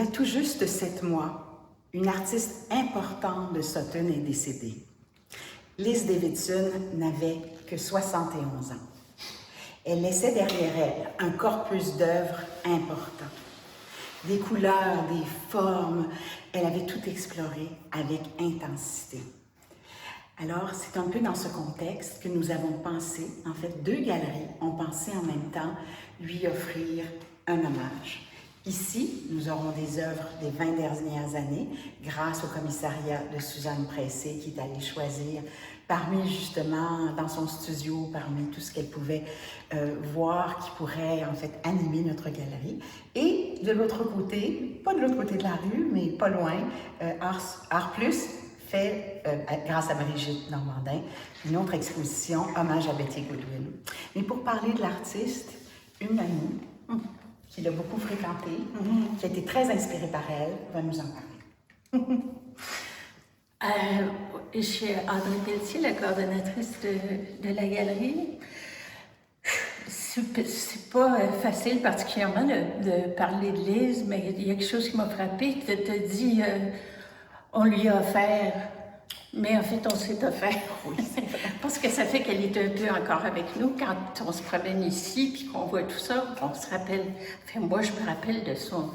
fait tout juste 7 mois, une artiste importante de Sutton est décédée. Liz Davidson n'avait que 71 ans. Elle laissait derrière elle un corpus d'œuvres important. Des couleurs, des formes, elle avait tout exploré avec intensité. Alors, c'est un peu dans ce contexte que nous avons pensé, en fait, 2 galeries ont pensé en même temps lui offrir un hommage. Ici, nous aurons des œuvres des 20 dernières années, grâce au commissariat de Suzanne Pressé, qui est allée choisir parmi, justement, dans son studio, parmi tout ce qu'elle pouvait voir qui pourrait, en fait, animer notre galerie. Et de l'autre côté, pas de l'autre côté de la rue, mais pas loin, Art Plus fait, grâce à Brigitte Normandin, une autre exposition, hommage à Betty Goodwin. Mais pour parler de l'artiste, une amie qui l'a beaucoup fréquentée, qui a été très inspirée par elle, va nous en parler. Je suis Audrey Pelletier, la coordonnatrice de la galerie. C'est pas facile particulièrement de parler de Liz, mais il y a quelque chose qui m'a frappée. Tu te dis, on lui a offert, mais en fait on s'est offert. Oui, c'est vrai. Parce que ça fait qu'elle est un peu encore avec nous quand on se promène ici puis qu'on voit tout ça. On se rappelle, enfin moi je me rappelle de son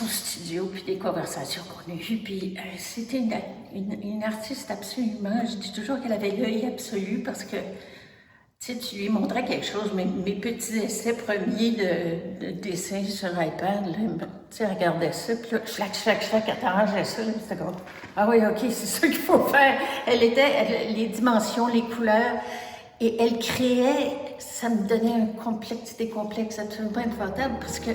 studio, puis des conversations qu'on a eues, puis c'était une artiste absolument, je dis toujours qu'elle avait l'œil absolu, parce que, tu sais, tu lui montrais quelque chose, mes petits essais premiers de dessin sur iPad, tu sais, elle regardait ça, puis là, schlac, elle t'arrangeait ça, là, c'était comme, ah oui, ok, c'est ça qu'il faut faire. Les dimensions, les couleurs, et elle créait, ça me donnait des complexes absolument épouvantables, parce que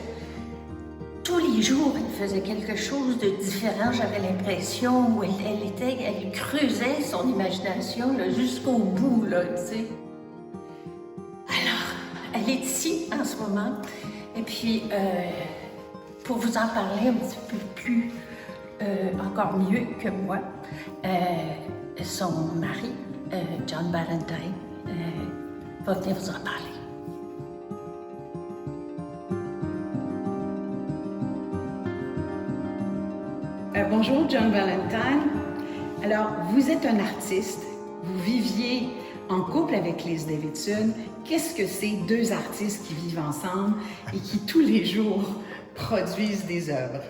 tous les jours, elle faisait quelque chose de différent, j'avais l'impression, où elle creusait son imagination là, jusqu'au bout, là, tu sais. Alors, elle est ici en ce moment, et puis, pour vous en parler un petit peu plus, encore mieux que moi, son mari, John Valentine, va venir vous en parler. Bonjour, John Valentine. Alors, vous êtes un artiste, vous viviez en couple avec Liz Davidson. Qu'est-ce que c'est 2 artistes qui vivent ensemble et qui tous les jours produisent des œuvres?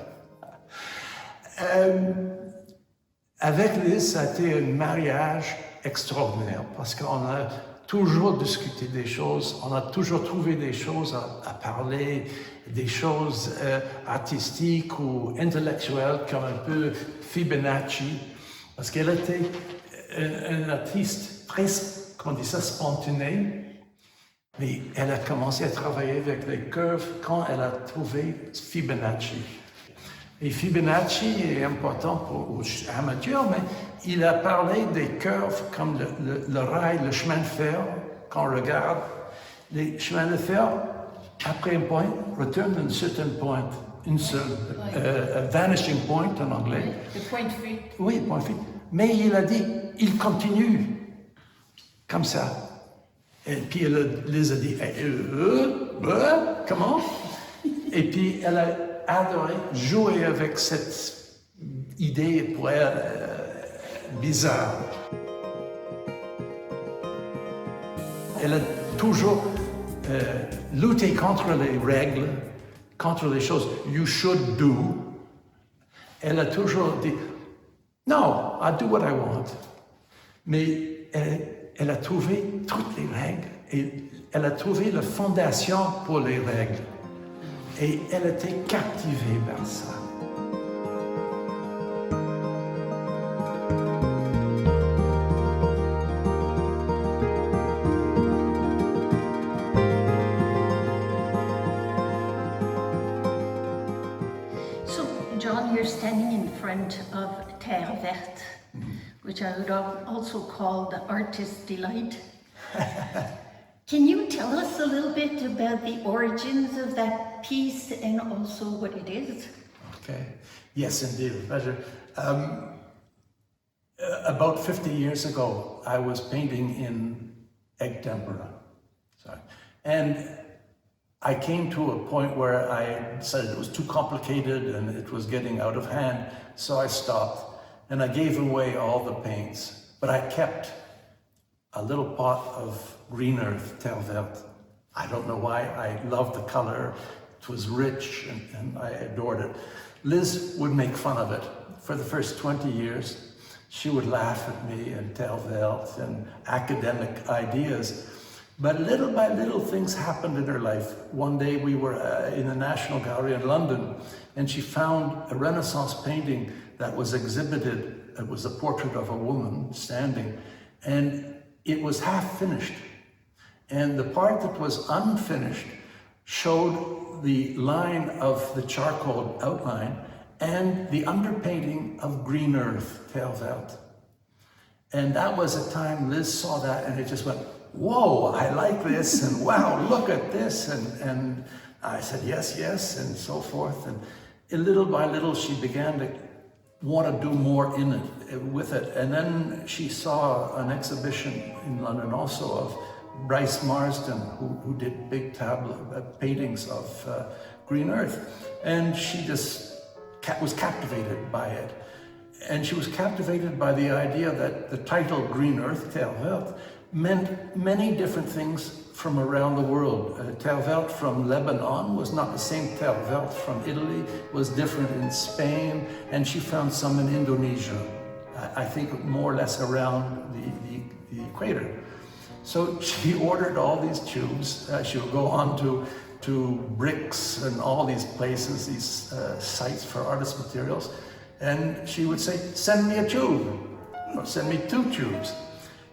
Avec Liz, ça a été un mariage extraordinaire parce qu'on a toujours discuté des choses, on a toujours trouvé des choses à parler, des choses artistiques ou intellectuelles comme un peu Fibonacci, parce qu'elle était une artiste très, comment on dit ça, spontanée, mais elle a commencé à travailler avec les curves quand elle a trouvé Fibonacci. Et Fibonacci est important pour les amateurs, mais il a parlé des curves comme le rail, le chemin de fer, quand on regarde. Les chemins de fer, après un point, retournent à un certain point, une seule, vanishing point en anglais. Le point de fuite. Oui, point de fuite. Mais il a dit, il continue comme ça. Et puis elle les a dit, comment? Et puis elle a adoré jouer avec cette idée pour elle bizarre. Elle a toujours lutté contre les règles, contre les choses you should do. Elle a toujours dit no, I do what I want. Mais elle a trouvé toutes les règles et elle a trouvé la fondation pour les règles. Et elle était captivée par ça. So, John, you're standing in front of Terre Verte, which I would also call the artist's delight. Can you tell us a little bit about the origins of that piece and also what it is? Okay. Yes, indeed, a pleasure. About 50 years ago, I was painting in egg tempera. Sorry. And I came to a point where I decided it was too complicated and it was getting out of hand, so I stopped and I gave away all the paints. But I kept a little pot of green earth, terre verte. I don't know why, I loved the color. It was rich and I adored it. Liz would make fun of it. For the first 20 years, she would laugh at me and terre verte and academic ideas. But little by little things happened in her life. One day we were in the National Gallery in London and she found a Renaissance painting that was exhibited. It was a portrait of a woman standing and it was half finished. And the part that was unfinished showed the line of the charcoal outline and the underpainting of green earth, terre verte. And that was a time Liz saw that and it just went, whoa, I like this, and wow, look at this. And I said, yes, yes, and so forth. And little by little, she began to want to do more in it, with it. And then she saw an exhibition in London also of Bryce Marsden, who did big paintings of green earth. And she just was captivated by it. And she was captivated by the idea that the title Green Earth, terre verte, meant many different things from around the world. Terre verte from Lebanon was not the same terre verte from Italy, was different in Spain, and she found some in Indonesia, I think more or less around the equator. So she ordered all these tubes. She would go on to bricks and all these places, these sites for artist materials, and she would say, send me a tube, or send me 2 tubes.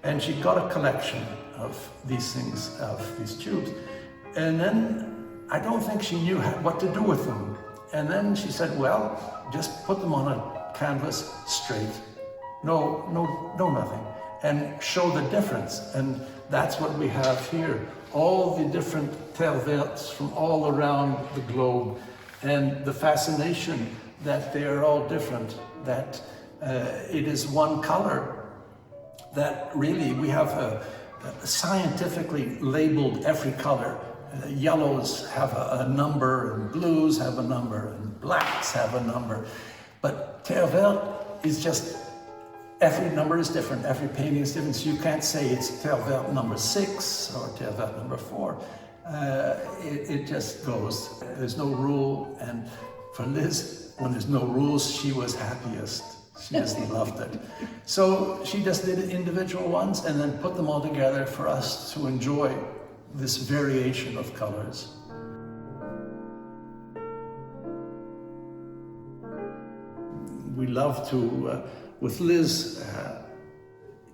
And she got a collection of these things, of these tubes. And then I don't think she knew what to do with them. And then she said, well, just put them on a canvas straight. No, nothing. And show the difference. And that's what we have here. All the different terre vertes from all around the globe. And the fascination that they are all different, that it is one color, that really we have scientifically labeled every color. Yellows have a number, and blues have a number, and blacks have a number. But terre verte is just, every number is different, every painting is different, so you can't say it's terre verte number 6 or terre verte number 4. It just goes. There's no rule, and for Liz, when there's no rules, she was happiest. She just loved it. So she just did individual ones and then put them all together for us to enjoy this variation of colors. We love to, with Liz,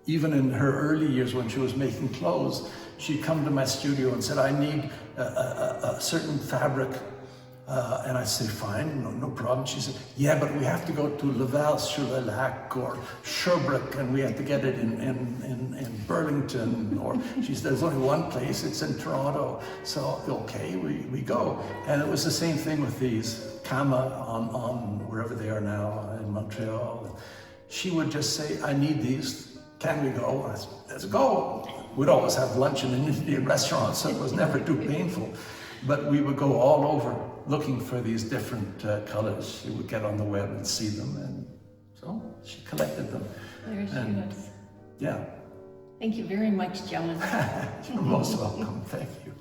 even in her early years when she was making clothes, she'd come to my studio and said, I need a certain fabric. And I said, fine, no problem. She said, yeah, but we have to go to Laval-sur-le-Lac or Sherbrooke, and we have to get it in Burlington. Or she said, there's only one place, it's in Toronto. So, okay, we go. And it was the same thing with these, Kama on wherever they are now, in Montreal. She would just say, I need these, can we go? I said, let's go. We'd always have lunch in an Indian restaurant, so it was never too painful. But we would go all over looking for these different colors. She would get on the web and see them, and so she collected them. There she was. Yeah. Thank you very much, John. You're most welcome. Thank you.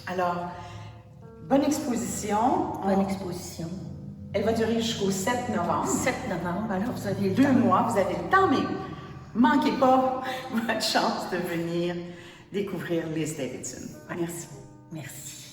Alors, bonne exposition. Bonne exposition. Elle va durer jusqu'au 7 novembre. 7 novembre, alors vous avez le 2 temps. mois, vous avez le temps, mais manquez pas votre chance de venir découvrir Liz Davidson. Merci. Merci.